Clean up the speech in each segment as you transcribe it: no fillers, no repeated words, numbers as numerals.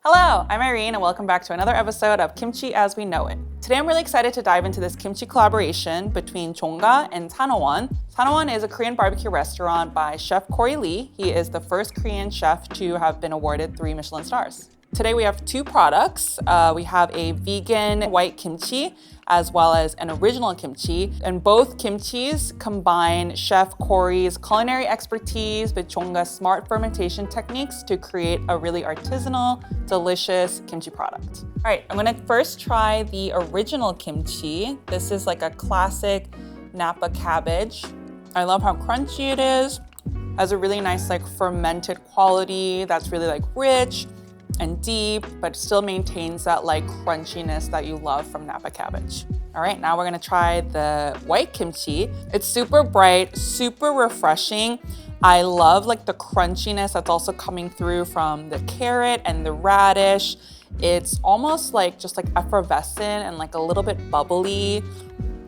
Hello, I'm Irene and welcome back to another episode of Kimchi as We Know It. Today I'm really excited to dive into this kimchi collaboration between Jongga and Sanowon. Sanowon is a Korean barbecue restaurant by Chef Corey Lee. He is the first Korean chef to have been awarded 3 Michelin stars. Today we have 2 products. We have a vegan white kimchi as well as an original kimchi. And both kimchis combine Chef Corey's culinary expertise with Jongga's smart fermentation techniques to create a really artisanal, delicious kimchi product. All right, I'm gonna first try the original kimchi. This is like a classic Napa cabbage. I love how crunchy it is. It has a really nice like fermented quality that's really like rich and deep, but still maintains that like crunchiness that you love from Napa cabbage. All right, now we're gonna try the white kimchi. It's super bright, super refreshing. I love like the crunchiness that's also coming through from the carrot and the radish. It's almost like just like effervescent and like a little bit bubbly.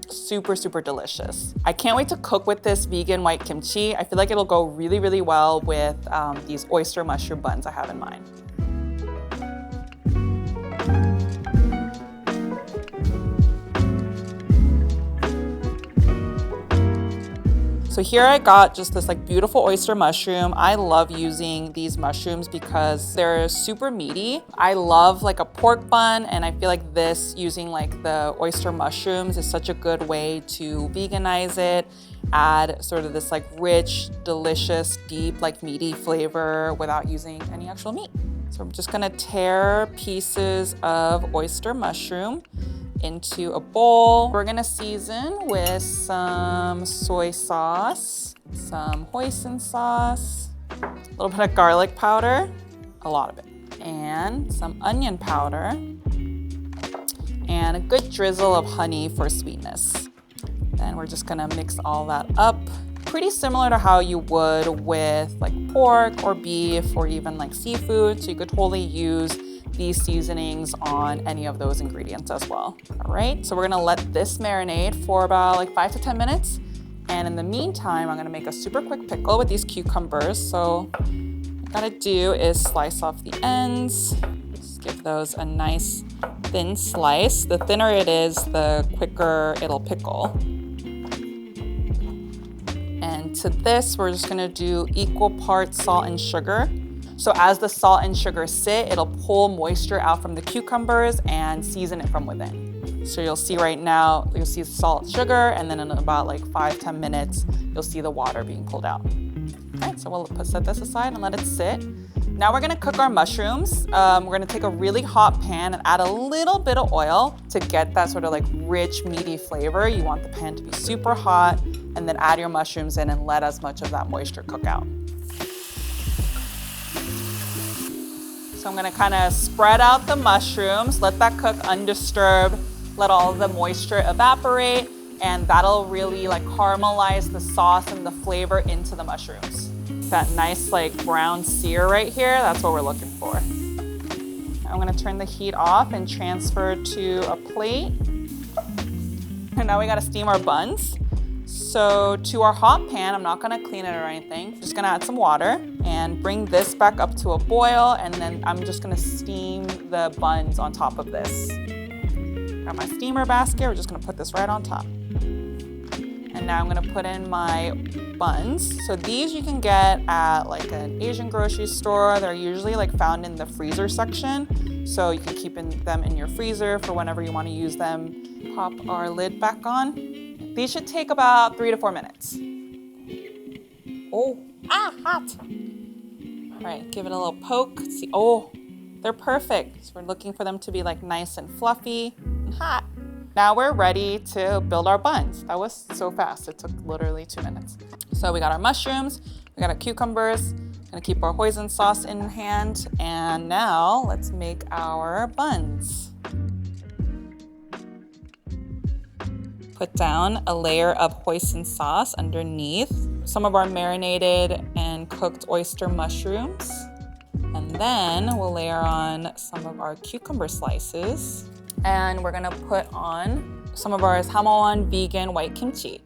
Super, super delicious. I can't wait to cook with this vegan white kimchi. I feel like it'll go really, really well with these oyster mushroom buns I have in mind. So here I got just this like beautiful oyster mushroom. I love using these mushrooms because they're super meaty. I love like a pork bun, and I feel like this using like the oyster mushrooms is such a good way to veganize it, add sort of this like rich, delicious, deep, like meaty flavor without using any actual meat. So I'm just gonna tear pieces of oyster mushroom into a bowl. We're gonna season with some soy sauce, some hoisin sauce, a little bit of garlic powder, a lot of it, and some onion powder, and a good drizzle of honey for sweetness. Then we're just gonna mix all that up. Pretty similar to how you would with like pork or beef or even like seafood. So you could totally use these seasonings on any of those ingredients as well. All right, so we're gonna let this marinate for about like 5 to 10 minutes. And in the meantime, I'm gonna make a super quick pickle with these cucumbers. So what I gotta do is slice off the ends. Just give those a nice thin slice. The thinner it is, the quicker it'll pickle. And to this, we're just gonna do equal parts salt and sugar. So as the salt and sugar sit, it'll pull moisture out from the cucumbers and season it from within. So you'll see right now, you'll see salt, sugar, and then in about like 5-10 minutes, you'll see the water being pulled out. All right, so we'll set this aside and let it sit. Now we're gonna cook our mushrooms. We're gonna take a really hot pan and add a little bit of oil to get that sort of like rich, meaty flavor. You want the pan to be super hot, and then add your mushrooms in and let as much of that moisture cook out. So I'm gonna kind of spread out the mushrooms, let that cook undisturbed, let all the moisture evaporate, and that'll really like caramelize the sauce and the flavor into the mushrooms. That nice like brown sear right here, that's what we're looking for. I'm gonna turn the heat off and transfer to a plate. And now we gotta steam our buns. So to our hot pan, I'm not gonna clean it or anything. I'm just gonna add some water and bring this back up to a boil, and then I'm just gonna steam the buns on top of this. Got my steamer basket, we're just gonna put this right on top. And now I'm gonna put in my buns. So these you can get at like an Asian grocery store. They're usually like found in the freezer section. So you can keep them in your freezer for whenever you wanna use them. Pop our lid back on. These should take about 3 to 4 minutes. Oh, hot. All right, give it a little poke. See, oh, they're perfect. So we're looking for them to be like nice and fluffy and hot. Now we're ready to build our buns. That was so fast. It took literally 2 minutes. So we got our mushrooms, we got our cucumbers, gonna keep our hoisin sauce in hand. And now let's make our buns. Put down a layer of hoisin sauce underneath, some of our marinated and cooked oyster mushrooms, and then we'll layer on some of our cucumber slices, and we're gonna put on some of our Sanowon vegan white kimchi.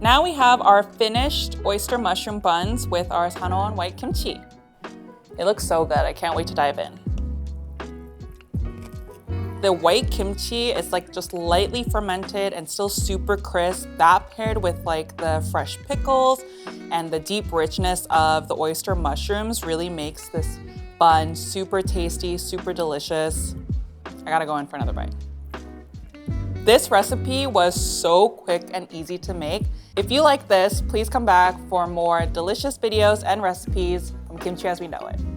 Now we have our finished oyster mushroom buns with our Sanowon white kimchi. It looks so good, I can't wait to dive in. The white kimchi is like just lightly fermented and still super crisp. That paired with like the fresh pickles and the deep richness of the oyster mushrooms really makes this bun super tasty, super delicious. I gotta go in for another bite. This recipe was so quick and easy to make. If you like this, please come back for more delicious videos and recipes from Kimchi as we know it.